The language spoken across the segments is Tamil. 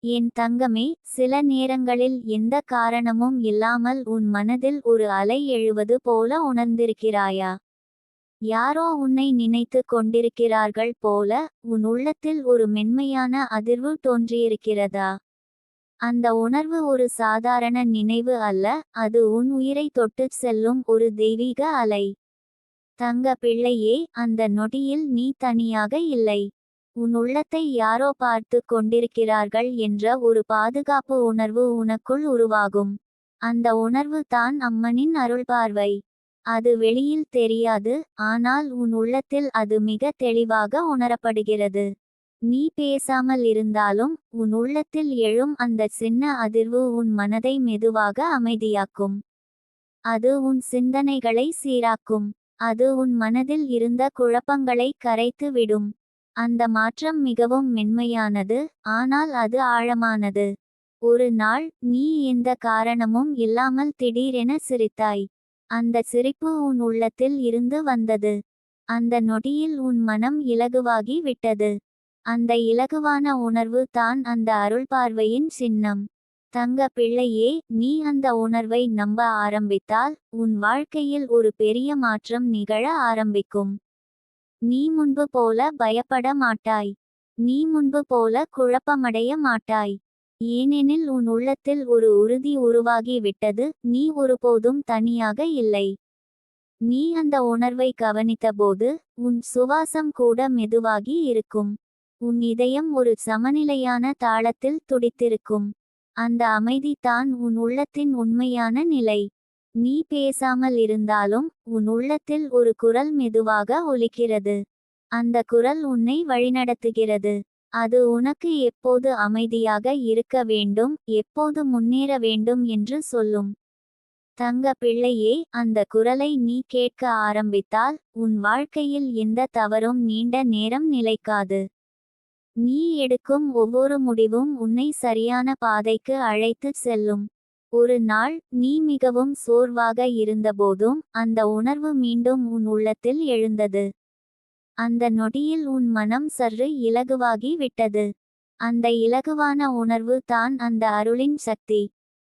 என் தங்கமே, சில நேரங்களில் எந்த காரணமும் இல்லாமல் உன் மனதில் ஒரு அலை எழுவது போல உணர்ந்திருக்கிறாயா? யாரோ உன்னை நினைத்து கொண்டிருக்கிறார்கள் போல உன் உள்ளத்தில் ஒரு மென்மையான அதிர்வு தோன்றியிருக்கிறதா? அந்த உணர்வு ஒரு சாதாரண நினைவு அல்ல, அது உன் உயிரை தொட்டுச் செல்லும் ஒரு தெய்வீக அலை. தங்க பிள்ளையே, அந்த நொடியில் நீ தனியாக இல்லை. உன் உள்ளத்தை யாரோ பார்த்து கொண்டிருக்கிறார்கள் என்ற ஒரு பாதுகாப்பு உணர்வு உனக்குள் உருவாகும். அந்த உணர்வு தான் அம்மனின் அருள்பார்வை. அது வெளியில் தெரியாது, ஆனால் உன் உள்ளத்தில் அது மிக தெளிவாக உணரப்படுகிறது. நீ பேசாமல் இருந்தாலும் உன் உள்ளத்தில் எழும் அந்த சின்ன அதிர்வு உன் மனதை மெதுவாக அமைதியாக்கும். அது உன் சிந்தனைகளை சீராக்கும். அது உன் மனதில் இருந்த குழப்பங்களை கரைத்து விடும். அந்த மாற்றம் மிகவும் மென்மையானது, ஆனால் அது ஆழமானது. ஒரு நாள் நீ எந்த காரணமும் இல்லாமல் திடீரென சிரித்தாய். அந்த சிரிப்பு உன் உள்ளத்தில் இருந்து வந்தது. அந்த நொடியில் உன் மனம் இலகுவாகி விட்டது. அந்த இலகுவான உணர்வு தான் அந்த அருள்பார்வையின் சின்னம். தங்க பிள்ளையே, நீ அந்த உணர்வை நம்ப ஆரம்பித்தால் உன் வாழ்க்கையில் ஒரு பெரிய மாற்றம் நிகழ ஆரம்பிக்கும். நீ முன்பு போல பயப்பட மாட்டாய். நீ முன்பு போல குழப்பமடைய மாட்டாய். ஏனெனில் உன் உள்ளத்தில் ஒரு உறுதி உருவாகி விட்டது, நீ ஒருபோதும் தனியாக இல்லை. நீ அந்த உணர்வை கவனித்தபோது உன் சுவாசம் கூட மெதுவாகி இருக்கும். உன் இதயம் ஒரு சமநிலையான தாளத்தில் துடித்திருக்கும். அந்த அமைதி தான் உன் உள்ளத்தின் உண்மையான நிலை. நீ பேசாமல் இருந்தாலும் உன் உள்ளத்தில் ஒரு குரல் மெதுவாக ஒலிக்கிறது. அந்த குரல் உன்னை வழிநடத்துகிறது. அது உனக்கு எப்போது அமைதியாக இருக்க வேண்டும், எப்போது முன்னேற வேண்டும் என்று சொல்லும். தங்க பிள்ளையே, அந்த குரலை நீ கேட்க ஆரம்பித்தால் உன் வாழ்க்கையில் எந்த தவறும் நீண்ட நேரம் நிலைக்காது. நீ எடுக்கும் ஒவ்வொரு முடிவும் உன்னை சரியான பாதைக்கு அழைத்துச் செல்லும். ஒரு நாள் நீ மிகவும் சோர்வாக இருந்தபோதும் அந்த உணர்வு மீண்டும் உன் உள்ளத்தில் எழுந்தது. அந்த நொடியில் உன் மனம் சற்று இலகுவாகி விட்டது. அந்த இலகுவான உணர்வு தான் அந்த அருளின் சக்தி.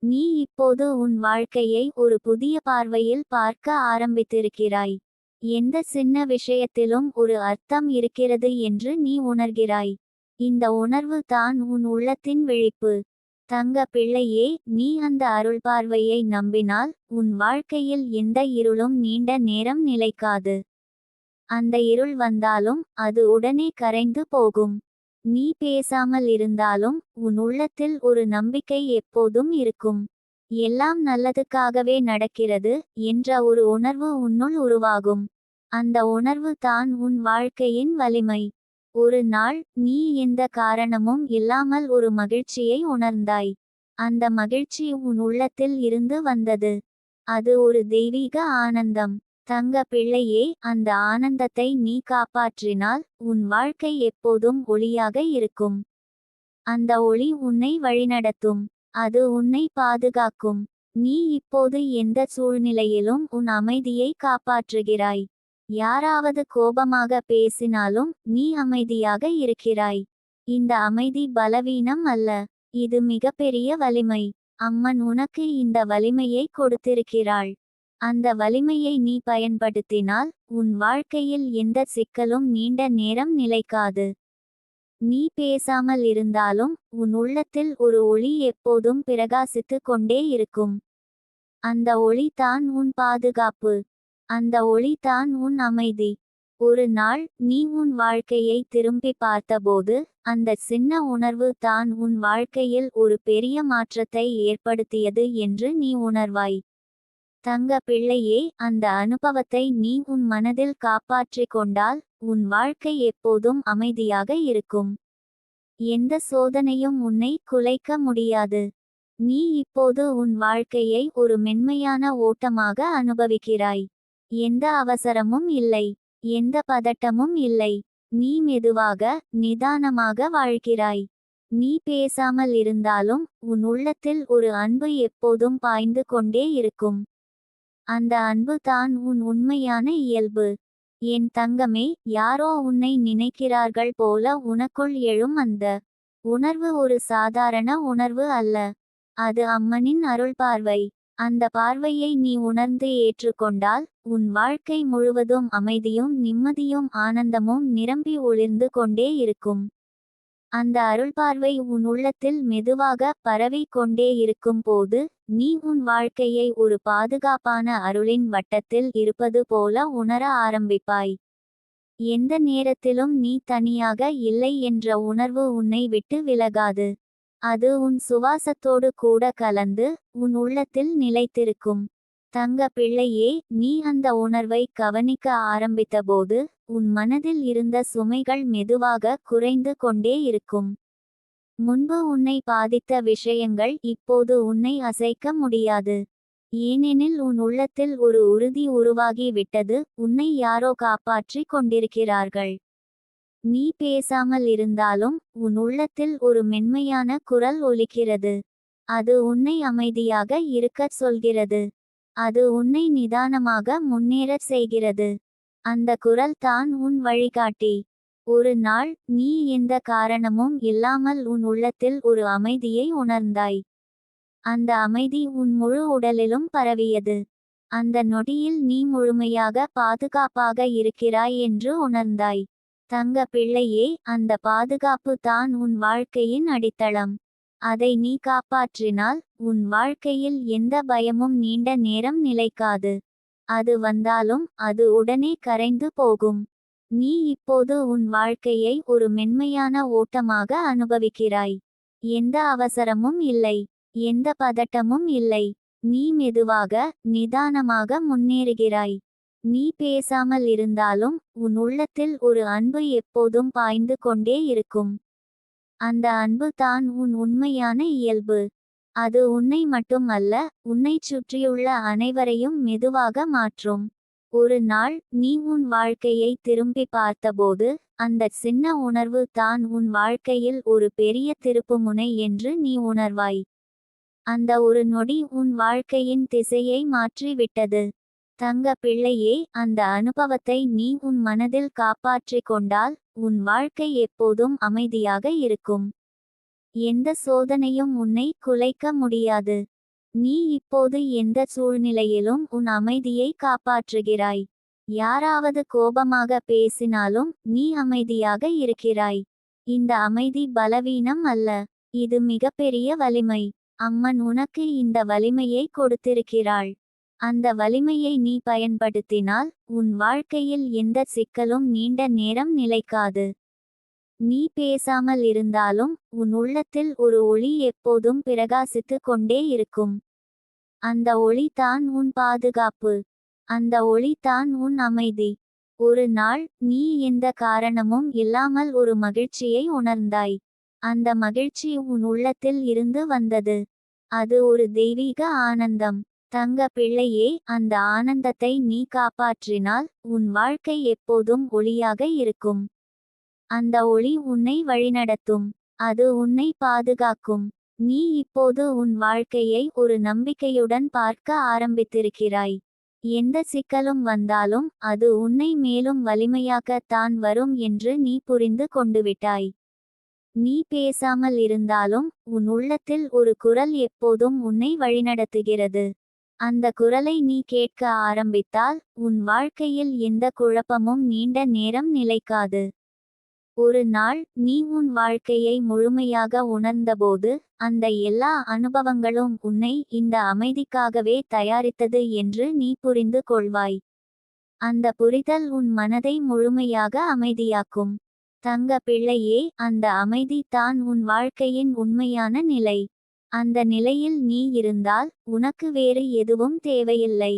நீ இப்போது உன் வாழ்க்கையை ஒரு புதிய பார்வையில் பார்க்க ஆரம்பித்திருக்கிறாய். எந்த சின்ன விஷயத்திலும் ஒரு அர்த்தம் இருக்கிறது என்று நீ உணர்கிறாய். இந்த உணர்வு தான் உன் உள்ளத்தின் விழிப்பு. தங்க பிள்ளையே, நீ அந்த அருள்பார்வையை நம்பினால் உன் வாழ்க்கையில் எந்த இருளும் நீண்ட நேரம் நிலைக்காது. அந்த இருள் வந்தாலும் அது உடனே கரைந்து போகும். நீ பேசாமல் இருந்தாலும் உன் உள்ளத்தில் ஒரு நம்பிக்கை எப்போதும் இருக்கும். எல்லாம் நல்லதுக்காகவே நடக்கிறது என்ற ஒரு உணர்வு உன்னுள் உருவாகும். அந்த உணர்வு தான் உன் வாழ்க்கையின் வலிமை. ஒரு நாள் நீ எந்த காரணமும் இல்லாமல் ஒரு மகிழ்ச்சியை உணர்ந்தாய். அந்த மகிழ்ச்சி உன் உள்ளத்தில் இருந்து வந்தது. அது ஒரு தெய்வீக ஆனந்தம். தங்க பிள்ளையே, அந்த ஆனந்தத்தை நீ காப்பாற்றினால் உன் வாழ்க்கை எப்போதும் ஒளியாக இருக்கும். அந்த ஒளி உன்னை வழிநடத்தும். அது உன்னை பாதுகாக்கும். நீ இப்போது எந்த சூழ்நிலையிலும் உன் அமைதியை காப்பாற்றுகிறாய். யாராவது கோபமாக பேசினாலும் நீ அமைதியாக இருக்கிறாய். இந்த அமைதி பலவீனம் அல்ல, இது மிகப்பெரிய வலிமை. அம்மன் உனக்கு இந்த வலிமையை கொடுத்திருக்கிறாள். அந்த வலிமையை நீ பயன்படுத்தினால் உன் வாழ்க்கையில் எந்த சிக்கலும் நீண்ட நேரம் நிலைக்காது. நீ பேசாமல் இருந்தாலும் உன் உள்ளத்தில் ஒரு ஒளி எப்போதும் பிரகாசித்து கொண்டே இருக்கும். அந்த ஒளி தான் உன் பாதுகாப்பு. அந்த ஒளி தான் உன் அமைதி. ஒரு நாள் நீ உன் வாழ்க்கையை திரும்பி பார்த்தபோது அந்த சின்ன உணர்வு தான் உன் வாழ்க்கையில் ஒரு பெரிய மாற்றத்தை ஏற்படுத்தியது என்று நீ உணர்வாய். தங்க பிள்ளையே, அந்த அனுபவத்தை நீ உன் மனதில் காப்பாற்றிக் கொண்டால் உன் வாழ்க்கை எப்போதும் அமைதியாக இருக்கும். எந்த சோதனையும் உன்னை குலைக்க முடியாது. நீ இப்போது உன் வாழ்க்கையை ஒரு மென்மையான ஓட்டமாக அனுபவிக்கிறாய். எந்த அவசரமும் இல்லை. எந்த பதட்டமும் இல்லை. நீ மெதுவாக, நிதானமாக வாழ்கிறாய். நீ பேசாமல் இருந்தாலும் உன் உள்ளத்தில் ஒரு அன்பு எப்போதும் பாய்ந்து கொண்டே இருக்கும். அந்த அன்பு தான் உன் உண்மையான இயல்பு. என் தங்கமே, யாரோ உன்னை நினைக்கிறார்கள் போல உனக்குள் எழும் அந்த உணர்வு ஒரு சாதாரண உணர்வு அல்ல. அது அம்மனின் அருள்பார்வை. அந்த பார்வையை நீ உணர்ந்து ஏற்றுக்கொண்டால் உன் வாழ்க்கை முழுவதும் அமைதியும் நிம்மதியும் ஆனந்தமும் நிரம்பி ஒளிர்ந்து கொண்டே இருக்கும். அந்த அருள்பார்வை உன் உள்ளத்தில் மெதுவாக பரவிக் கொண்டே இருக்கும் போது நீ உன் வாழ்க்கையை ஒரு பாதுகாப்பான அருளின் வட்டத்தில் இருப்பது போல உணர ஆரம்பிப்பாய். எந்த நேரத்திலும் நீ தனியாக இல்லை என்ற உணர்வு உன்னை விட்டு விலகாது. அது உன் சுவாசத்தோடு கூட கலந்து உன் உள்ளத்தில் நிலைத்திருக்கும். தங்க பிள்ளையே, நீ அந்த உணர்வை கவனிக்க ஆரம்பித்தபோது உன் மனதில் இருந்த சுமைகள் மெதுவாக குறைந்து கொண்டே இருக்கும். முன்பு உன்னை பாதித்த விஷயங்கள் இப்போது உன்னை அசைக்க முடியாது. ஏனெனில் உன் உள்ளத்தில் ஒரு உறுதி உருவாகி விட்டது, உன்னை யாரோ காப்பாற்றி கொண்டிருக்கிறார்கள். நீ பேசாமல் இருந்தாலும் உன் உள்ளத்தில் ஒரு மென்மையான குரல் ஒலிக்கிறது. அது உன்னை அமைதியாக இருக்கச் சொல்கிறது. அது உன்னை நிதானமாக முன்னேறச் செய்கிறது. அந்த குரல் தான் உன் வழிகாட்டி. ஒரு நாள் நீ எந்த காரணமும் இல்லாமல் உன் உள்ளத்தில் ஒரு அமைதியை உணர்ந்தாய். அந்த அமைதி உன் முழு உடலிலும் பரவியது. அந்த நொடியில் நீ முழுமையாக பாதுகாப்பாக இருக்கிறாய் என்று உணர்ந்தாய். தங்க பிள்ளையே, அந்த பாதுகாப்பு தான் உன் வாழ்க்கையின் அடித்தளம். அதை நீ காப்பாற்றினால் உன் வாழ்க்கையில் எந்த பயமும் நீண்ட நேரம் நிலைக்காது. அது வந்தாலும் அது உடனே கரைந்து போகும். நீ இப்போது உன் வாழ்க்கையை ஒரு மென்மையான ஓட்டமாக அனுபவிக்கிறாய். எந்த அவசரமும் இல்லை, எந்த பதட்டமும் இல்லை. நீ மெதுவாக நிதானமாக முன்னேறுகிறாய். நீ பேசாமல் இருந்தாலும் உன் உள்ளத்தில் ஒரு அன்பு எப்போதும் பாய்ந்து கொண்டே இருக்கும். அந்த அன்பு தான் உன் உண்மையான இயல்பு. அது உன்னை மட்டும் அல்ல, உன்னைச் சுற்றியுள்ள அனைவரையும் மெதுவாக மாற்றும். ஒரு நாள் நீ உன் வாழ்க்கையை திரும்பி பார்த்தபோது அந்த சின்ன உணர்வு தான் உன் வாழ்க்கையில் ஒரு பெரிய திருப்புமுனை என்று நீ உணர்வாய். அந்த ஒரு நொடி உன் வாழ்க்கையின் திசையை மாற்றி விட்டது. தங்க பிள்ளையே, அந்த அனுபவத்தை நீ உன் மனதில் காப்பாற்றிக் கொண்டால் உன் வாழ்க்கை எப்போதும் அமைதியாக இருக்கும். எந்த சோதனையும் உன்னை குலைக்க முடியாது. நீ இப்போது எந்த சூழ்நிலையிலும் உன் அமைதியை காப்பாற்றுகிறாய். யாராவது கோபமாக பேசினாலும் நீ அமைதியாக இருக்கிறாய். இந்த அமைதி பலவீனம் அல்ல, இது மிகப்பெரிய வலிமை. அம்மன் உனக்கு இந்த வலிமையை கொடுத்திருக்கிறாள். அந்த வலிமையை நீ பயன்படுத்தினால் உன் வாழ்க்கையில் எந்த சிக்கலும் நீண்ட நேரம் நிலைக்காது. நீ பேசாமல் இருந்தாலும் உன் உள்ளத்தில் ஒரு ஒளி எப்போதும் பிரகாசித்து கொண்டே இருக்கும். அந்த ஒளி தான் உன் பாதுகாப்பு. அந்த ஒளி தான் உன் அமைதி. ஒரு நாள் நீ எந்த காரணமும் இல்லாமல் ஒரு மகிழ்ச்சியை உணர்ந்தாய். அந்த மகிழ்ச்சி உன் உள்ளத்தில் இருந்து வந்தது. அது ஒரு தெய்வீக ஆனந்தம். தங்க பிள்ளையே, அந்த ஆனந்தத்தை நீ காப்பாற்றினால் உன் வாழ்க்கை எப்போதும் ஒளியாக இருக்கும். அந்த ஒளி உன்னை வழிநடத்தும். அது உன்னை பாதுகாக்கும். நீ இப்போது உன் வாழ்க்கையை ஒரு நம்பிக்கையுடன் பார்க்க ஆரம்பித்திருக்கிறாய். எந்த சிக்கலும் வந்தாலும் அது உன்னை மேலும் வலிமையாக்கத்தான் வரும் என்று நீ புரிந்து கொண்டுவிட்டாய். நீ பேசாமல் இருந்தாலும் உன் உள்ளத்தில் ஒரு குரல் எப்போதும் உன்னை வழிநடத்துகிறது. அந்த குரலை நீ கேட்க ஆரம்பித்தால் உன் வாழ்க்கையில் எந்த குழப்பமும் நீண்ட நேரம் நிலைக்காது. ஒரு நாள் நீ உன் வாழ்க்கையை முழுமையாக உணர்ந்தபோது அந்த எல்லா அனுபவங்களும் உன்னை இந்த அமைதிக்காகவே தயாரித்தது என்று நீ புரிந்து கொள்வாய். அந்த புரிதல் உன் மனதை முழுமையாக அமைதியாக்கும். தங்க பிள்ளையே, அந்த அமைதி தான் உன் வாழ்க்கையின் உண்மையான நிலை. அந்த நிலையில் நீ இருந்தால் உனக்கு வேறு எதுவும் தேவையில்லை.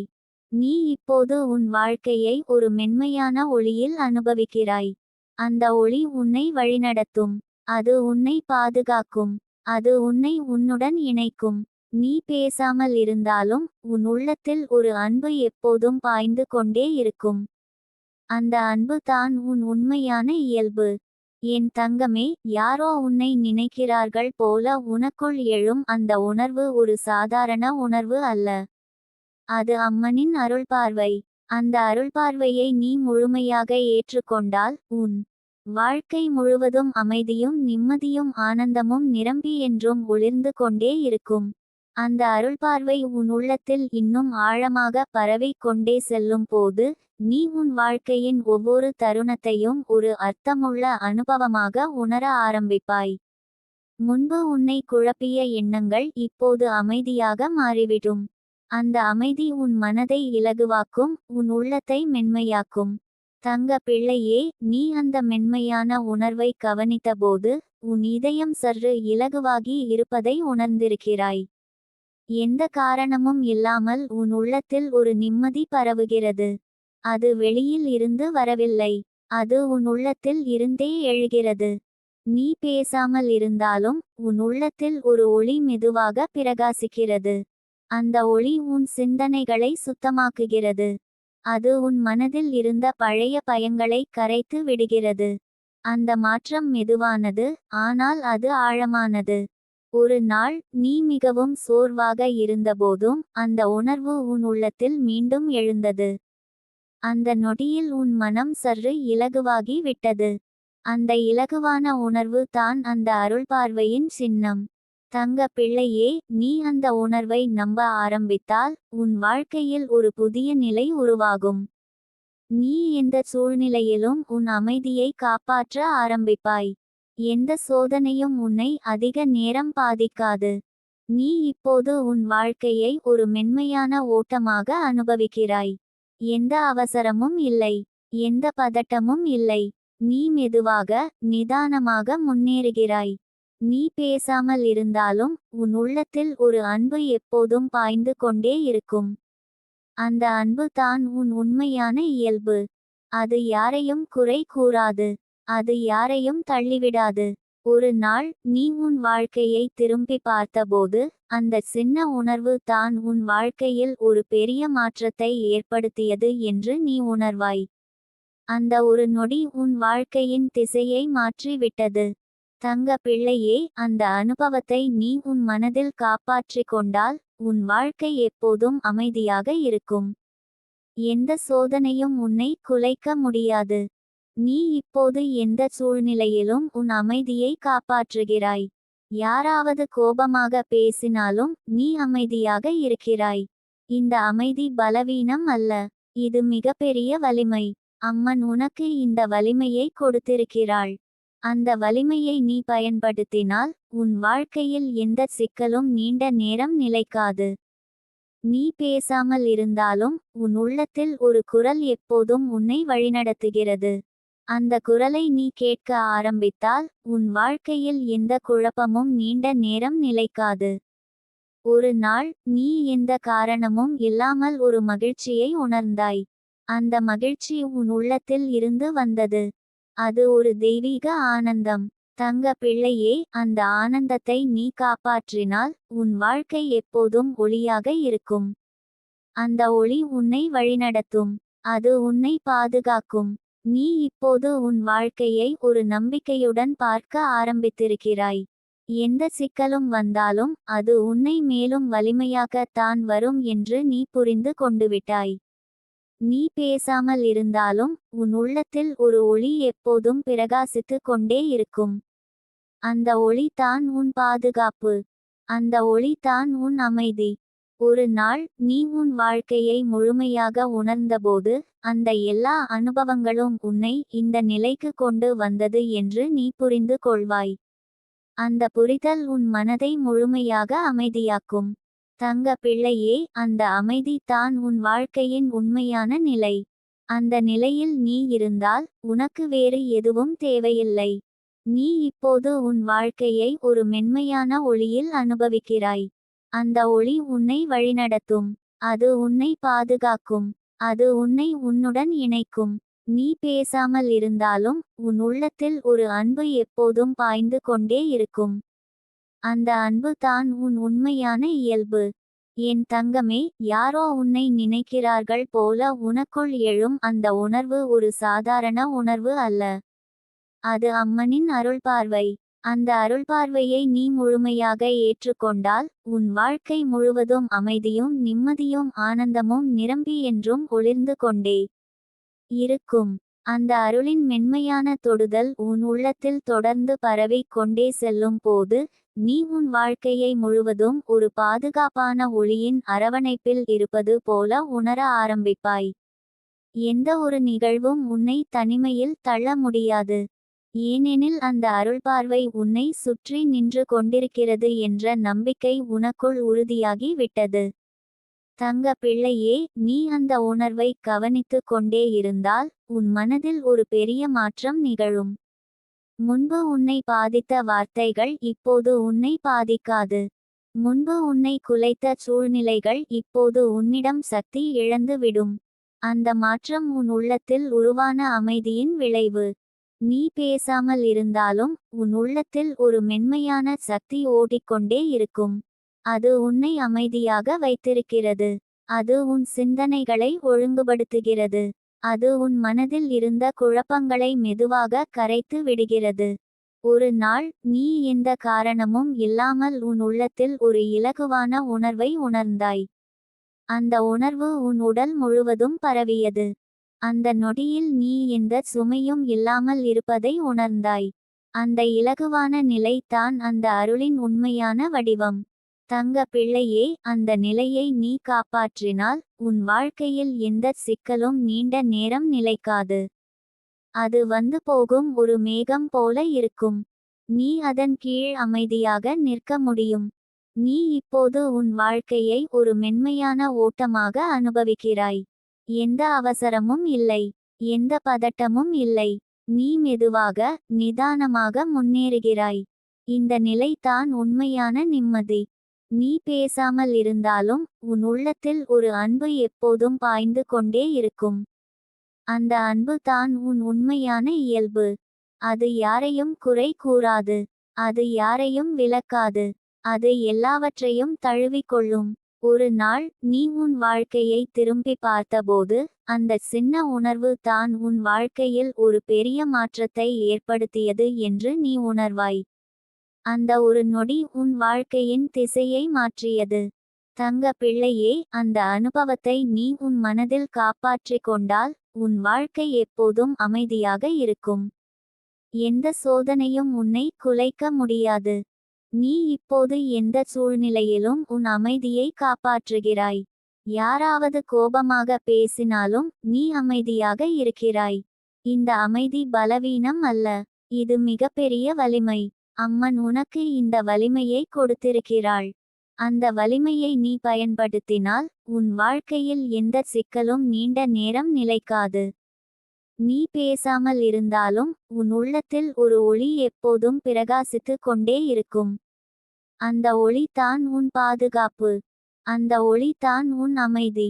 நீ இப்போது உன் வாழ்க்கையை ஒரு மென்மையான ஒளியில் அனுபவிக்கிறாய். அந்த ஒளி உன்னை வழிநடத்தும். அது உன்னை பாதுகாக்கும். அது உன்னை உன்னுடன் இணைக்கும். நீ பேசாமல் இருந்தாலும் உன் உள்ளத்தில் ஒரு அன்பு எப்போதும் பாய்ந்து கொண்டே இருக்கும். அந்த அன்பு தான் உன் உண்மையான இயல்பு. என் தங்கமே, யாரோ உன்னை நினைக்கிறார்கள் போல உனக்குள் எழும் அந்த உணர்வு ஒரு சாதாரண உணர்வு அல்ல. அது அம்மனின் அருள்பார்வை. அந்த அருள்பார்வையை நீ முழுமையாக ஏற்றுக்கொண்டால் உன் வாழ்க்கை முழுவதும் அமைதியும் நிம்மதியும் ஆனந்தமும் நிரம்பி என்றும் ஒளிர்ந்து கொண்டே இருக்கும். அந்த அருள்பார்வை உன் உள்ளத்தில் இன்னும் ஆழமாக பரவிக் கொண்டே செல்லும் போது நீ உன் வாழ்க்கையின் ஒவ்வொரு தருணத்தையும் ஒரு அர்த்தமுள்ள அனுபவமாக உணர ஆரம்பிப்பாய். முன்பு உன்னை குழப்பிய எண்ணங்கள் இப்போது அமைதியாக மாறிவிடும். அந்த அமைதி உன் மனதை இலகுவாக்கும், உன் உள்ளத்தை மென்மையாக்கும். தங்க பிள்ளையே, நீ அந்த மென்மையான உணர்வை கவனித்தபோது உன் இதயம் சற்று இலகுவாகி இருப்பதை உணர்ந்திருக்கிறாய். எந்த காரணமும் இல்லாமல் உன் உள்ளத்தில் ஒரு நிம்மதி பரவுகிறது. அது வெளியில் இருந்து வரவில்லை, அது உன் உள்ளத்தில் இருந்தே எழுகிறது. நீ பேசாமல் இருந்தாலும் உன் உள்ளத்தில் ஒரு ஒளி மெதுவாக பிரகாசிக்கிறது. அந்த ஒளி உன் சிந்தனைகளை சுத்தமாக்குகிறது. அது உன் மனதில் இருந்த பழைய பயங்களை கரைத்து விடுகிறது. அந்த மாற்றம் மெதுவானது, ஆனால் அது ஆழமானது. ஒரு நாள் நீ மிகவும் சோர்வாக இருந்தபோதும் அந்த உணர்வு உன் உள்ளத்தில் மீண்டும் எழுந்தது. அந்த நொடியில் உன் மனம் சற்று இலகுவாகி விட்டது. அந்த இலகுவான உணர்வு தான் அந்த அருள்பார்வையின் சின்னம். தங்க பிள்ளையே, நீ அந்த உணர்வை நம்ப ஆரம்பித்தால் உன் வாழ்க்கையில் ஒரு புதிய நிலை உருவாகும். நீ எந்த சூழ்நிலையிலும் உன் அமைதியை காப்பாற்ற ஆரம்பிப்பாய். எந்த சோதனையும் உன்னை அதிக நேரம் பாதிக்காது. நீ இப்போது உன் வாழ்க்கையை ஒரு மென்மையான ஓட்டமாக அனுபவிக்கிறாய். எந்த அவசரமும் இல்லை, எந்த பதட்டமும் இல்லை. நீ மெதுவாக, நிதானமாக முன்னேறுகிறாய். நீ பேசாமல் இருந்தாலும் உன் உள்ளத்தில் ஒரு அன்பு எப்போதும் பாய்ந்து கொண்டே இருக்கும். அந்த அன்பு தான் உன் உண்மையான இயல்பு. அது யாரையும் குறை கூறாது, அது யாரையும் தள்ளிவிடாது. ஒரு நாள் நீ உன் வாழ்க்கையை திரும்பி பார்த்தபோது அந்த சின்ன உணர்வு தான் உன் வாழ்க்கையில் ஒரு பெரிய மாற்றத்தை ஏற்படுத்தியது என்று நீ உணர்வாய். அந்த ஒரு நொடி உன் வாழ்க்கையின் திசையை மாற்றி விட்டது. தங்க பிள்ளையே, அந்த அனுபவத்தை நீ உன் மனதில் காப்பாற்றிக் கொண்டால் உன் வாழ்க்கை எப்போதும் அமைதியாக இருக்கும். எந்த சோதனையும் உன்னை குலைக்க முடியாது. நீ இப்போது எந்த சூழ்நிலையிலும் உன் அமைதியை காப்பாற்றுகிறாய். யாராவது கோபமாக பேசினாலும் நீ அமைதியாக இருக்கிறாய். இந்த அமைதி பலவீனம் அல்ல, இது மிகப்பெரிய வலிமை. அம்மன் உனக்கு இந்த வலிமையை கொடுத்திருக்கிறாள். அந்த வலிமையை நீ பயன்படுத்தினால் உன் வாழ்க்கையில் எந்த சிக்கலும் நீண்ட நேரம் நிலைக்காது. நீ பேசாமல் இருந்தாலும் உன் உள்ளத்தில் ஒரு குரல் எப்போதும் உன்னை வழிநடத்துகிறது. அந்த குரலை நீ கேட்க ஆரம்பித்தால் உன் வாழ்க்கையில் எந்த குழப்பமும் நீண்ட நேரம் நிலைக்காது. ஒரு நாள் நீ எந்த காரணமும் இல்லாமல் ஒரு மகிழ்ச்சியை உணர்ந்தாய். அந்த மகிழ்ச்சி உன் உள்ளத்தில் இருந்து வந்தது. அது ஒரு தெய்வீக ஆனந்தம். தங்க பிள்ளையே, அந்த ஆனந்தத்தை நீ காப்பாற்றினால் உன் வாழ்க்கை எப்போதும் ஒளியாக இருக்கும். அந்த ஒளி உன்னை வழிநடத்தும், அது உன்னை பாதுகாக்கும். நீ இப்போது உன் வாழ்க்கையை ஒரு நம்பிக்கையுடன் பார்க்க ஆரம்பித்திருக்கிறாய். எந்த சிக்கலும் வந்தாலும் அது உன்னை மேலும் வலிமையாக்கத்தான் வரும் என்று நீ புரிந்து கொண்டுவிட்டாய். நீ பேசாமல் இருந்தாலும் உன் உள்ளத்தில் ஒரு ஒளி எப்போதும் பிரகாசித்து கொண்டே இருக்கும். அந்த ஒளி தான் உன் பாதுகாப்பு. அந்த ஒளி தான் உன் அமைதி. ஒரு நாள் நீ உன் வாழ்க்கையை முழுமையாக உணர்ந்தபோது அந்த எல்லா அனுபவங்களும் உன்னை இந்த நிலைக்கு கொண்டு வந்தது என்று நீ புரிந்து கொள்வாய். அந்த புரிதல் உன் மனதை முழுமையாக அமைதியாக்கும். தங்க பிள்ளையே, அந்த அமைதி தான் உன் வாழ்க்கையின் உண்மையான நிலை. அந்த நிலையில் நீ இருந்தால் உனக்கு வேறு எதுவும் தேவையில்லை. நீ இப்போது உன் வாழ்க்கையை ஒரு மென்மையான ஒளியில் அனுபவிக்கிறாய். அந்த ஒளி உன்னை வழிநடத்தும், அது உன்னை பாதுகாக்கும், அது உன்னை உன்னுடன் இணைக்கும். நீ பேசாமல் இருந்தாலும் உன் உள்ளத்தில் ஒரு அன்பு எப்போதும் பாய்ந்து கொண்டே இருக்கும். அந்த அன்பு தான் உன் உண்மையான இயல்பு. என் தங்கமே, யாரோ உன்னை நினைக்கிறார்கள் போல உனக்குள் எழும் அந்த உணர்வு ஒரு சாதாரண உணர்வு அல்ல. அது அம்மனின் அருள்பார்வை. அந்த அருள்பார்வையை நீ முழுமையாக ஏற்றுக்கொண்டால் உன் வாழ்க்கை முழுவதும் அமைதியும் நிம்மதியும் ஆனந்தமும் நிரம்பி என்றும் ஒளிர்ந்து கொண்டே இருக்கும். அந்த அருளின் மென்மையான தொடுதல் உன் உள்ளத்தில் தொடர்ந்து பரவிக் கொண்டே செல்லும் போது நீ உன் வாழ்க்கையை முழுவதும் ஒரு பாதுகாப்பான ஒளியின் அரவணைப்பில் இருப்பது போல உணர ஆரம்பிப்பாய். எந்த ஒரு நிகழ்வும் உன்னை தனிமையில் தள்ள முடியாது. ஏனெனில் அந்த அருள்பார்வை உன்னை சுற்றி நின்று கொண்டிருக்கிறது என்ற நம்பிக்கை உனக்குள் உறுதியாகி விட்டது. தங்க பிள்ளையே, நீ அந்த உணர்வை கவனித்து கொண்டே இருந்தால் உன் மனதில் ஒரு பெரிய மாற்றம் நிகழும். முன்பு உன்னை பாதித்த வார்த்தைகள் இப்போது உன்னை பாதிக்காது. முன்பு உன்னை குலைத்த சூழ்நிலைகள் இப்போது உன்னிடம் சக்தி இழந்து விடும். அந்த மாற்றம் உன் உள்ளத்தில் உருவான அமைதியின் விளைவு. நீ பேசாமல் இருந்தாலும் உன் உள்ளத்தில் ஒரு மென்மையான சக்தி ஓடிக்கொண்டே இருக்கும். அது உன்னை அமைதியாக வைத்திருக்கிறது. அது உன் சிந்தனைகளை ஒழுங்குபடுத்துகிறது. அது உன் மனதில் இருந்த குழப்பங்களை மெதுவாக கரைத்து விடுகிறது. ஒரு நாள் நீ எந்த காரணமும் இல்லாமல் உன் உள்ளத்தில் ஒரு இலகுவான உணர்வை உணர்ந்தாய். அந்த உணர்வு உன் உடல் முழுவதும் பரவியது. அந்த நொடியில் நீ எந்த சுமையும் இல்லாமல் இருப்பதை உணர்ந்தாய். அந்த இலகுவான நிலை தான் அந்த அருளின் உண்மையான வடிவம். தங்க பிள்ளையே, அந்த நிலையை நீ காப்பாற்றினால் உன் வாழ்க்கையில் எந்த சிக்கலும் நீண்ட நேரம் நிலைக்காது. அது வந்து போகும் ஒரு மேகம் போல இருக்கும். நீ அதன் கீழ் அமைதியாக நிற்க முடியும். நீ இப்போது உன் வாழ்க்கையை ஒரு மென்மையான ஓட்டமாக அனுபவிக்கிறாய். எந்த அவசரமும் இல்லை. எந்த பதட்டமும் இல்லை. நீ மெதுவாக, நிதானமாக முன்னேறுகிறாய். இந்த நிலை தான் உண்மையான நிம்மதி. நீ பேசாமல் இருந்தாலும் உன் உள்ளத்தில் ஒரு அன்பு எப்போதும் பாய்ந்து கொண்டே இருக்கும். அந்த அன்பு தான் உன் உண்மையான இயல்பு. அது யாரையும் குறை கூறாது. அது யாரையும் விலக்காது. அது எல்லாவற்றையும் தழுவிக்கொள்ளும். ஒரு நாள் நீ உன் வாழ்க்கையை திரும்பி பார்த்தபோது அந்த சின்ன உணர்வு தான் உன் வாழ்க்கையில் ஒரு பெரிய மாற்றத்தை ஏற்படுத்தியது என்று நீ உணர்வாய். அந்த ஒரு நொடி உன் வாழ்க்கையின் திசையை மாற்றியது. தங்க பிள்ளையே, அந்த அனுபவத்தை நீ உன் மனதில் காப்பாற்றிக் கொண்டால் உன் வாழ்க்கை எப்போதும் அமைதியாக இருக்கும். எந்த சோதனையும் உன்னை குலைக்க முடியாது. நீ இப்போது எந்த சூழ்நிலையிலும் உன் அமைதியை காப்பாற்றுகிறாய். யாராவது கோபமாக பேசினாலும் நீ அமைதியாக இருக்கிறாய். இந்த அமைதி பலவீனம் அல்ல. இது மிகப்பெரிய வலிமை. அம்மன் உனக்கு இந்த வலிமையை கொடுத்திருக்கிறாள். அந்த வலிமையை நீ பயன்படுத்தினால் உன் வாழ்க்கையில் எந்த சிக்கலும் நீண்ட நேரம் நிலைக்காது. நீ பேசாமல் இருந்தாலும் உன் உள்ளத்தில் ஒரு ஒளி எப்போதும் பிரகாசித்து கொண்டே இருக்கும். அந்த ஒளி தான் உன் பாதுகாப்பு. அந்த ஒளி தான் உன் அமைதி.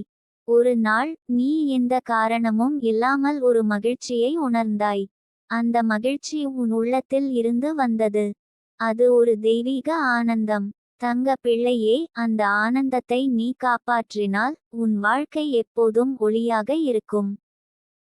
ஒரு நாள் நீ எந்த காரணமும் இல்லாமல் ஒரு மகிழ்ச்சியை உணர்ந்தாய். அந்த மகிழ்ச்சி உன் உள்ளத்தில் இருந்து வந்தது. அது ஒரு தெய்வீக ஆனந்தம். தங்க பிள்ளையே, அந்த ஆனந்தத்தை நீ காப்பாற்றினால் உன் வாழ்க்கை எப்போதும் ஒளியாக இருக்கும்.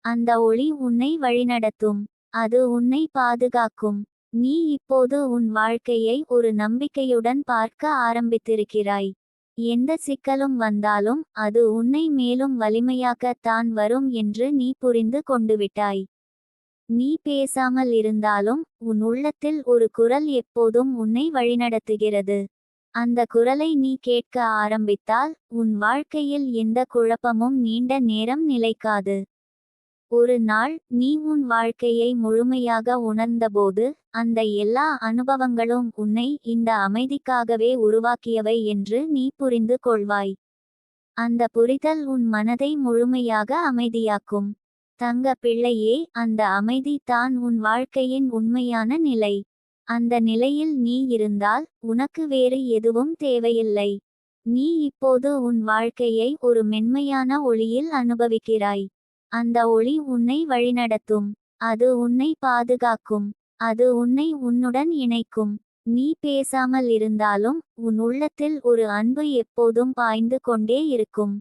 அந்த ஒளி உன்னை வழிநடத்தும். அது உன்னை பாதுகாக்கும். நீ இப்போது உன் வாழ்க்கையை ஒரு நம்பிக்கையுடன் பார்க்க ஆரம்பித்திருக்கிறாய். எந்த சிக்கலும் வந்தாலும் அது உன்னை மேலும் வலிமையாக்கத்தான் வரும் என்று நீ புரிந்து கொண்டுவிட்டாய். நீ பேசாமல் இருந்தாலும் உன் உள்ளத்தில் ஒரு குரல் எப்போதும் உன்னை வழிநடத்துகிறது. அந்த குரலை நீ கேட்க ஆரம்பித்தால் உன் வாழ்க்கையில் எந்த குழப்பமும் நீண்ட நேரம் நிலைக்காது. ஒரு நாள் நீ உன் வாழ்க்கையை முழுமையாக உணர்ந்தபோது அந்த எல்லா அனுபவங்களும் உன்னை இந்த அமைதிக்காகவே உருவாக்கியவை என்று நீ புரிந்து கொள்வாய். அந்த புரிதல் உன் மனதை முழுமையாக அமைதியாக்கும். தங்க பிள்ளையே, அந்த அமைதி தான் உன் வாழ்க்கையின் உண்மையான நிலை. அந்த நிலையில் நீ இருந்தால் உனக்கு வேறு எதுவும் தேவையில்லை. நீ இப்போது உன் வாழ்க்கையை ஒரு மென்மையான ஒளியில் அனுபவிக்கிறாய். அந்த ஒளி உன்னை வழிநடத்தும். அது உன்னை பாதுகாக்கும். அது உன்னை உன்னுடன் இணைக்கும். நீ பேசாமல் இருந்தாலும் உன் உள்ளத்தில் ஒரு அன்பு எப்போதும் பாய்ந்து கொண்டே இருக்கும்.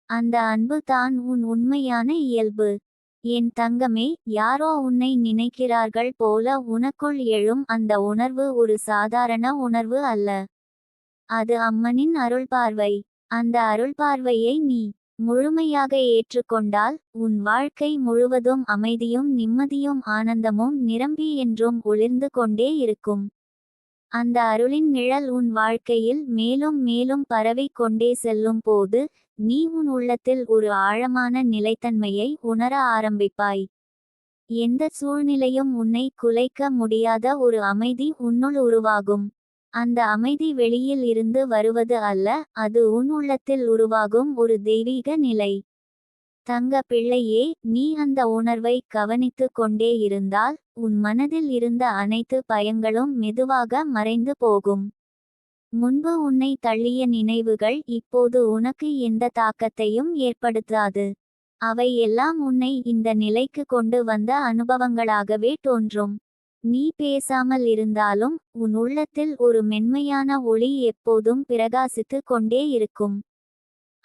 அந்த அன்பு தான் உன் உண்மையான இயல்பு. என் தங்கமே, யாரோ உன்னை நினைக்கிறார்கள் போல உனக்குள் எழும் அந்த உணர்வு ஒரு சாதாரண உணர்வு அல்ல. அது அம்மனின் அருள்பார்வை. அந்த அருள்பார்வையை நீ முழுமையாக ஏற்றுக்கொண்டால் உன் வாழ்க்கை முழுவதும் அமைதியும் நிம்மதியும் ஆனந்தமும் நிரம்பி என்றும் ஒளிர்ந்து கொண்டே இருக்கும். அந்த அருளின் நிழல் உன் வாழ்க்கையில் மேலும் மேலும் பரவிக் கொண்டே செல்லும் போது நீ உன் உள்ளத்தில் ஒரு ஆழமான நிலைத்தன்மையை உணர ஆரம்பிப்பாய். எந்த சூழ்நிலையும் உன்னை குலைக்க முடியாத ஒரு அமைதி உன்னுள் உருவாகும். அந்த அமைதி வெளியில் இருந்து வருவது அல்ல, அது உன் உள்ளத்தில் உருவாகும் ஒரு தெய்வீக நிலை. தங்க பிள்ளையே, நீ அந்த உணர்வை கவனித்து கொண்டே இருந்தால் உன் மனதில் இருந்த அனைத்து பயங்களும் மெதுவாக மறைந்து போகும். முன்பு உன்னை தள்ளிய நினைவுகள் இப்போது உனக்கு எந்த தாக்கத்தையும் ஏற்படுத்தாது. அவை எல்லாம் உன்னை இந்த நிலைக்கு கொண்டு வந்த அனுபவங்களாகவே தோன்றும். நீ பேசாமல் இருந்தாலும் உன் உள்ளத்தில் ஒரு மென்மையான ஒளி எப்போதும் பிரகாசித்து கொண்டே இருக்கும்.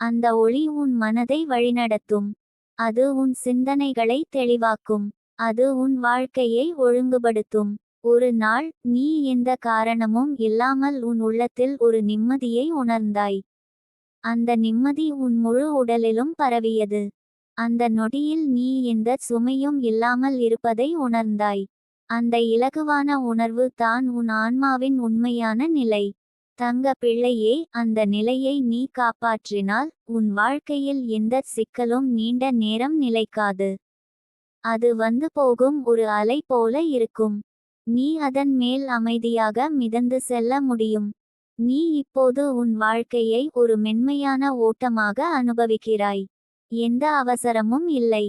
அந்த ஒளி உன் மனதை வழிநடத்தும். அது உன் சிந்தனைகளை தெளிவாக்கும். அது உன் வாழ்க்கையை ஒழுங்குபடுத்தும். ஒரு நாள் நீ எந்த காரணமும் இல்லாமல் உன் உள்ளத்தில் ஒரு நிம்மதியை உணர்ந்தாய். அந்த நிம்மதி உன் முழு உடலிலும் பரவியது. அந்த நொடியில் நீ எந்த சுமையும் இல்லாமல் இருப்பதை உணர்ந்தாய். அந்த இலகுவான உணர்வு தான் உன் ஆன்மாவின் உண்மையான நிலை. தங்க பிள்ளையே, அந்த நிலையை நீ காப்பாற்றினால் உன் வாழ்க்கையில் எந்த சிக்கலும் நீண்ட நேரம் நிலைக்காது. அது வந்து போகும் ஒரு அலை போல இருக்கும். நீ அதன் மேல் அமைதியாக மிதந்து செல்ல முடியும். நீ இப்போது உன் வாழ்க்கையை ஒரு மென்மையான ஓட்டமாக அனுபவிக்கிறாய். எந்த அவசரமும் இல்லை,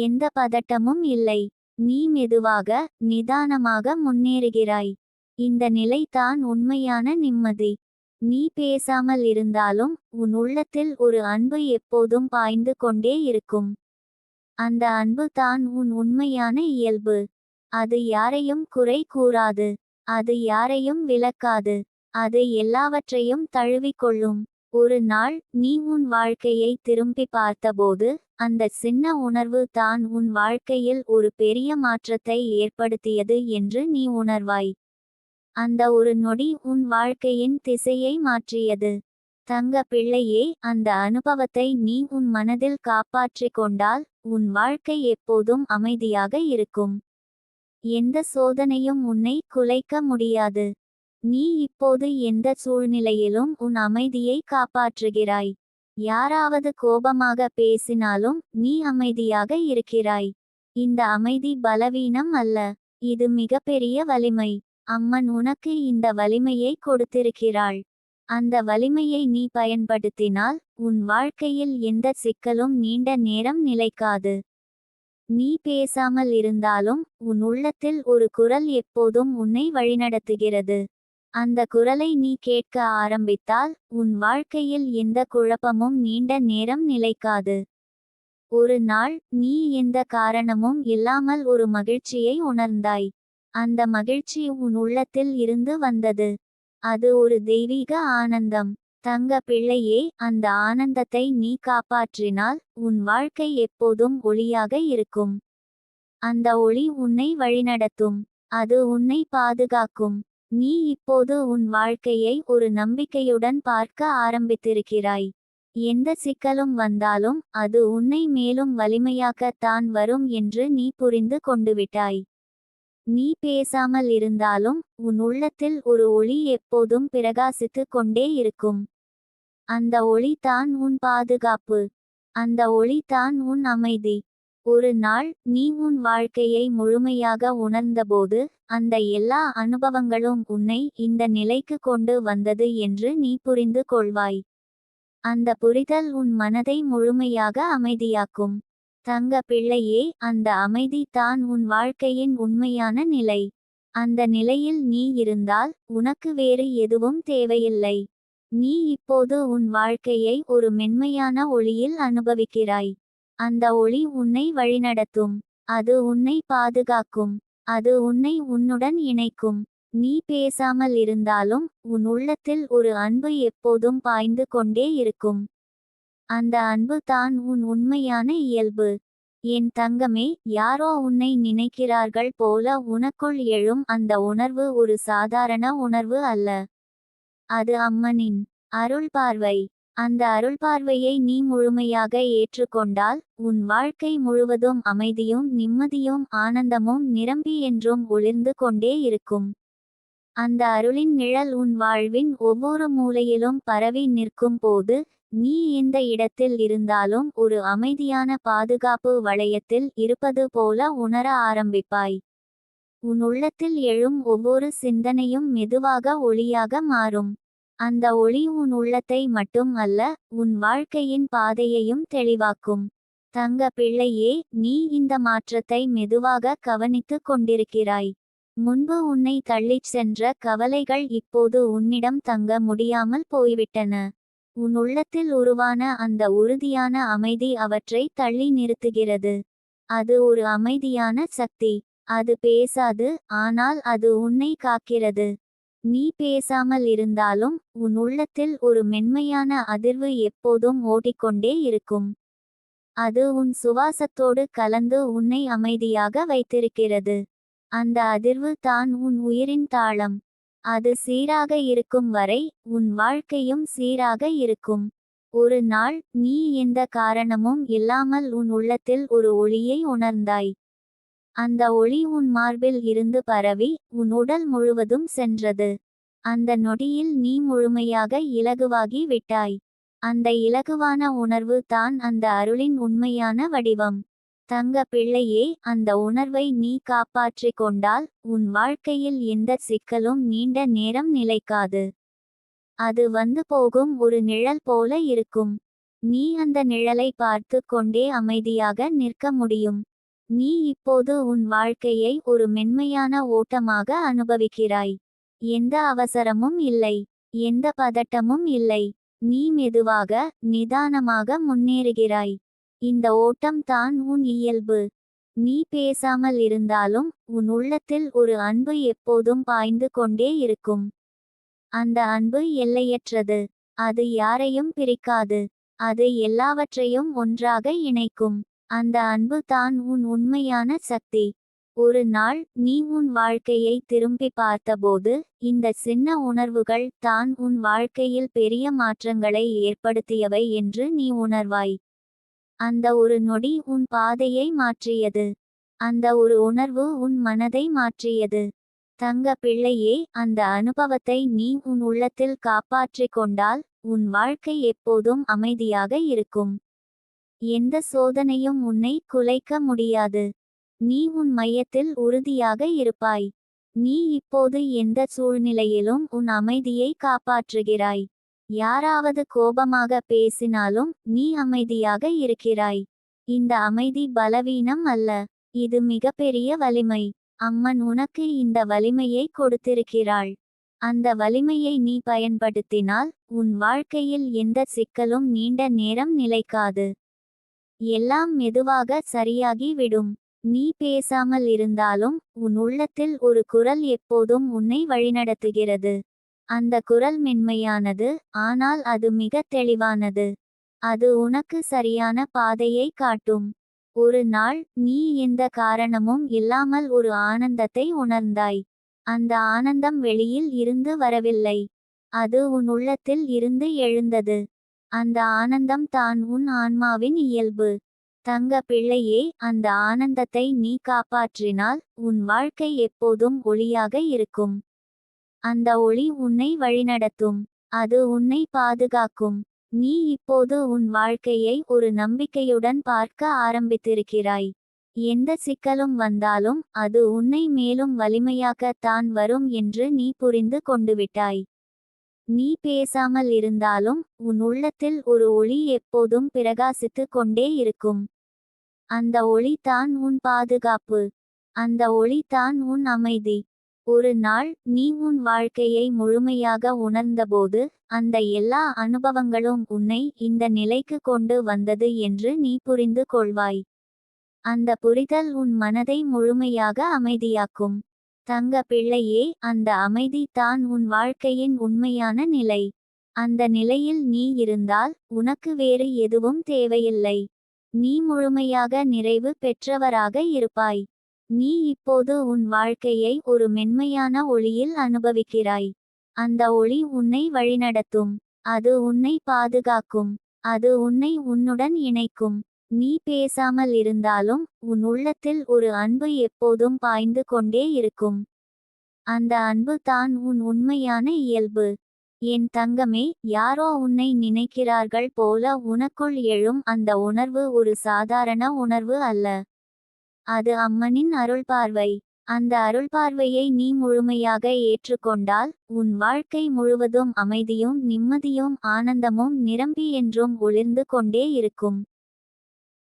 எந்த பதட்டமும் இல்லை. நீ மெதுவாக நிதானமாக முன்னேறுகிறாய். இந்த நிலை தான் உண்மையான நிம்மதி. நீ பேசாமல் இருந்தாலும் உன் உள்ளத்தில் ஒரு அன்பு எப்போதும் பாய்ந்து கொண்டே இருக்கும். அந்த அன்பு தான் உன் உண்மையான இயல்பு. அது யாரையும் குறை கூறாது. அது யாரையும் விலக்காது. அது எல்லாவற்றையும் தழுவிக்கொள்ளும். ஒரு நாள் நீ உன் வாழ்க்கையை திரும்பி பார்த்தபோது அந்த சின்ன உணர்வு தான் உன் வாழ்க்கையில் ஒரு பெரிய மாற்றத்தை ஏற்படுத்தியது என்று நீ உணர்வாய். அந்த ஒரு நொடி உன் வாழ்க்கையின் திசையை மாற்றியது. தங்க பிள்ளையே, அந்த அனுபவத்தை நீ உன் மனதில் காப்பாற்றிக் கொண்டால் உன் வாழ்க்கை எப்போதும் அமைதியாக இருக்கும். எந்த சோதனையும் உன்னை குலைக்க முடியாது. நீ இப்போது எந்த சூழ்நிலையிலும் உன் அமைதியை காப்பாற்றுகிறாய். யாராவது கோபமாக பேசினாலும் நீ அமைதியாக இருக்கிறாய். இந்த அமைதி பலவீனம் அல்ல, இது மிகப்பெரிய வலிமை. அம்மன் உனக்கு இந்த வலிமையை கொடுத்திருக்கிறாள். அந்த வலிமையை நீ பயன்படுத்தினால் உன் வாழ்க்கையில் எந்த சிக்கலும் நீண்ட நேரம் நிலைக்காது. நீ பேசாமல் இருந்தாலும் உன் உள்ளத்தில் ஒரு குரல் எப்போதும் உன்னை வழிநடத்துகிறது. அந்த குரலை நீ கேட்க ஆரம்பித்தால் உன் வாழ்க்கையில் எந்த குழப்பமும் நீண்ட நேரம் நிலைக்காது. ஒரு நாள் நீ எந்த காரணமும் இல்லாமல் ஒரு மகிழ்ச்சியை உணர்ந்தாய். அந்த மகிழ்ச்சி உன் உள்ளத்தில் இருந்து வந்தது. அது ஒரு தெய்வீக ஆனந்தம். தங்க பிள்ளையே, அந்த ஆனந்தத்தை நீ காப்பாற்றினால் உன் வாழ்க்கை எப்போதும் ஒளியாக இருக்கும். அந்த ஒளி உன்னை வழிநடத்தும். அது உன்னை பாதுகாக்கும். நீ இப்போது உன் வாழ்க்கையை ஒரு நம்பிக்கையுடன் பார்க்க ஆரம்பித்திருக்கிறாய். எந்த சிக்கலும் வந்தாலும் அது உன்னை மேலும் வலிமையாக்கத்தான் வரும் என்று நீ புரிந்து கொண்டுவிட்டாய். நீ பேசாமல் இருந்தாலும் உன் உள்ளத்தில் ஒரு ஒளி எப்போதும் பிரகாசித்து கொண்டே இருக்கும். அந்த ஒளி தான் உன் பாதுகாப்பு. அந்த ஒளி தான் உன் அமைதி. ஒரு நாள் நீ உன் வாழ்க்கையை முழுமையாக உணர்ந்தபோது அந்த எல்லா அனுபவங்களும் உன்னை இந்த நிலைக்கு கொண்டு வந்தது என்று நீ புரிந்து கொள்வாய். அந்த புரிதல் உன் மனதை முழுமையாக அமைதியாக்கும். தங்க பிள்ளையே, அந்த அமைதி தான் உன் வாழ்க்கையின் உண்மையான நிலை. அந்த நிலையில் நீ இருந்தால் உனக்கு வேறு எதுவும் தேவையில்லை. நீ இப்போது உன் வாழ்க்கையை ஒரு மென்மையான ஒளியில் அனுபவிக்கிறாய். அந்த ஒளி உன்னை வழிநடத்தும். அது உன்னை பாதுகாக்கும். அது உன்னை உன்னுடன் இணைக்கும். நீ பேசாமல் இருந்தாலும் உன் உள்ளத்தில் ஒரு அன்பு எப்போதும் பாய்ந்து கொண்டே இருக்கும். அந்த அன்பு தான் உன் உண்மையான இயல்பு. என் தங்கமே, யாரோ உன்னை நினைக்கிறார்கள் போல உனக்குள் எழும் அந்த உணர்வு ஒரு சாதாரண உணர்வு அல்ல. அது அம்மனின் அருள் பார்வை. அந்த அருள்பார்வையை நீ முழுமையாக ஏற்றுக்கொண்டால் உன் வாழ்க்கை முழுவதும் அமைதியும் நிம்மதியும் ஆனந்தமும் நிரம்பி என்றும் ஒளிர்ந்து கொண்டே இருக்கும். அந்த அருளின் நிழல் உன் வாழ்வின் ஒவ்வொரு மூலையிலும் பரவி நிற்கும் போது நீ எந்த இடத்தில் இருந்தாலும் ஒரு அமைதியான பாதுகாப்பு வளையத்தில் இருப்பது போல உணர ஆரம்பிப்பாய். உன் உள்ளத்தில் எழும் ஒவ்வொரு சிந்தனையும் மெதுவாக ஒளியாக மாறும். அந்த ஒளி உன் உள்ளத்தை மட்டும் அல்ல, உன் வாழ்க்கையின் பாதையையும் தெளிவாக்கும். தங்க பிள்ளையே, நீ இந்த மாற்றத்தை மெதுவாக கவனித்துக் கொண்டிருக்கிறாய். முன்பு உன்னை தள்ளிச் சென்ற கவலைகள் இப்போது உன்னிடம் தங்க முடியாமல் போய்விட்டன. உன் உள்ளத்தில் உருவான அந்த உறுதியான அமைதி அவற்றை தள்ளி நிறுத்துகிறது. அது ஒரு அமைதியான சக்தி. அது பேசாது, ஆனால் அது உன்னை காக்கிறது. நீ பேசாமல் இருந்தாலும் உன் உள்ளத்தில் ஒரு மென்மையான அதிர்வு எப்போதும் ஓடிக்கொண்டே இருக்கும். அது உன் சுவாசத்தோடு கலந்து உன்னை அமைதியாக வைத்திருக்கிறது. அந்த அதிர்வு தான் உன் உயிரின் தாளம். அது சீராக இருக்கும் வரை உன் வாழ்க்கையும் சீராக இருக்கும். ஒரு நாள் நீ எந்த காரணமும் இல்லாமல் உன் உள்ளத்தில் ஒரு ஒளியை உணர்ந்தாய். அந்த ஒளி உன் மார்பில் இருந்து பரவி உன் உடல் முழுவதும் சென்றது. அந்த நொடியில் நீ முழுமையாக இலகுவாகி விட்டாய். அந்த இலகுவான உணர்வு தான் அந்த அருளின் உண்மையான வடிவம். தங்க பிள்ளையே, அந்த உணர்வை நீ காப்பாற்றிக் கொண்டால் உன் வாழ்க்கையில் எந்த சிக்கலும் நீண்ட நேரம் நிலைக்காது. அது வந்து போகும் ஒரு நிழல் போல இருக்கும். நீ அந்த நிழலை பார்த்து கொண்டே அமைதியாக நிற்க முடியும். நீ இப்போது உன் வாழ்க்கையை ஒரு மென்மையான ஓட்டமாக அனுபவிக்கிறாய். எந்த அவசரமும் இல்லை, எந்த பதட்டமும் இல்லை. நீ மெதுவாக, நிதானமாக முன்னேறுகிறாய். இந்த ஓட்டம் தான் உன் இயல்பு. நீ பேசாமல் இருந்தாலும் உன் உள்ளத்தில் ஒரு அன்பு எப்போதும் பாய்ந்து கொண்டே இருக்கும். அந்த அன்பு எல்லையற்றது. அது யாரையும் பிரிக்காது. அது எல்லாவற்றையும் ஒன்றாக இணைக்கும். அந்த அன்பு தான் உன் உண்மையான சக்தி. ஒரு நாள் நீ உன் வாழ்க்கையை திரும்பி பார்த்தபோது இந்த சின்ன உணர்வுகள் தான் உன் வாழ்க்கையில் பெரிய மாற்றங்களை ஏற்படுத்தியவை என்று நீ உணர்வாய். அந்த ஒரு நொடி உன் பாதையை மாற்றியது. அந்த ஒரு உணர்வு உன் மனதை மாற்றியது. தங்க பிள்ளையே, அந்த அனுபவத்தை நீ உன் உள்ளத்தில் காப்பாற்றிக் கொண்டால் உன் வாழ்க்கை எப்போதும் அமைதியாக இருக்கும். எந்த சோதனையும் உன்னை குலைக்க முடியாது. நீ உன் மையத்தில் உறுதியாக இருப்பாய். நீ இப்போது எந்த சூழ்நிலையிலும் உன் அமைதியை காப்பாற்றுகிறாய். யாராவது கோபமாக பேசினாலும் நீ அமைதியாக இருக்கிறாய். இந்த அமைதி பலவீனம் அல்ல, இது மிகப்பெரிய வலிமை. அம்மன் உனக்கு இந்த வலிமையை கொடுத்திருக்கிறாள். அந்த வலிமையை நீ பயன்படுத்தினால் உன் வாழ்க்கையில் எந்த சிக்கலும் நீண்ட நேரம் நிலைக்காது. எல்லாம் மெதுவாக சரியாகி விடும். நீ பேசாமல் இருந்தாலும் உன் உள்ளத்தில் ஒரு குரல் எப்போதும் உன்னை வழிநடத்துகிறது. அந்த குரல் மென்மையானது, ஆனால் அது மிக தெளிவானது. அது உனக்கு சரியான பாதையை காட்டும். ஒரு நாள் நீ எந்த காரணமும் இல்லாமல் ஒரு ஆனந்தத்தை உணர்ந்தாய். அந்த ஆனந்தம் வெளியில் இருந்து வரவில்லை. அது உன் உள்ளத்தில் இருந்து எழுந்தது. அந்த ஆனந்தம் தான் உன் ஆன்மாவின் இயல்பு. தங்க பிள்ளையே, அந்த ஆனந்தத்தை நீ காப்பாற்றினால் உன் வாழ்க்கை எப்போதும் ஒளியாக இருக்கும். அந்த ஒளி உன்னை வழிநடத்தும். அது உன்னை பாதுகாக்கும். நீ இப்போது உன் வாழ்க்கையை ஒரு நம்பிக்கையுடன் பார்க்க ஆரம்பித்திருக்கிறாய். எந்த சிக்கலும் வந்தாலும் அது உன்னை மேலும் வலிமையாக்கத்தான் வரும் என்று நீ புரிந்து கொண்டுவிட்டாய். நீ பேசாமல் இருந்தாலும் உன் உள்ளத்தில் ஒரு ஒளி எப்போதும் பிரகாசித்து கொண்டே இருக்கும். அந்த ஒளி தான் உன் பாதுகாப்பு. அந்த ஒளி தான் உன் அமைதி. ஒரு நாள் நீ உன் வாழ்க்கையை முழுமையாக உணர்ந்தபோது அந்த எல்லா அனுபவங்களும் உன்னை இந்த நிலைக்கு கொண்டு வந்தது என்று நீ புரிந்து கொள்வாய். அந்த புரிதல் உன் மனதை முழுமையாக அமைதியாக்கும். தங்க பிள்ளையே, அந்த அமைதி தான் உன் வாழ்க்கையின் உண்மையான நிலை. அந்த நிலையில் நீ இருந்தால் உனக்கு வேறு எதுவும் தேவையில்லை. நீ முழுமையாக நிறைவு பெற்றவராக இருப்பாய். நீ இப்போது உன் வாழ்க்கையை ஒரு மென்மையான ஒளியில் அனுபவிக்கிறாய். அந்த ஒளி உன்னை வழிநடத்தும். அது உன்னை பாதுகாக்கும். அது உன்னை உன்னுடன் இணைக்கும். நீ பேசாமல் இருந்தாலும் உன் உள்ளத்தில் ஒரு அன்பு எப்போதும் பாய்ந்து கொண்டே இருக்கும். அந்த அன்பு தான் உன் உண்மையான இயல்பு. என் தங்கமே, யாரோ உன்னை நினைக்கிறார்கள் போல உனக்குள் எழும் அந்த உணர்வு ஒரு சாதாரண உணர்வு அல்ல. அது அம்மனின் அருள்பார்வை. அந்த அருள்பார்வையை நீ முழுமையாக ஏற்றுக்கொண்டால் உன் வாழ்க்கை முழுவதும் அமைதியும் நிம்மதியும் ஆனந்தமும் நிரம்பி என்றும் ஒளிர்ந்து கொண்டே இருக்கும்.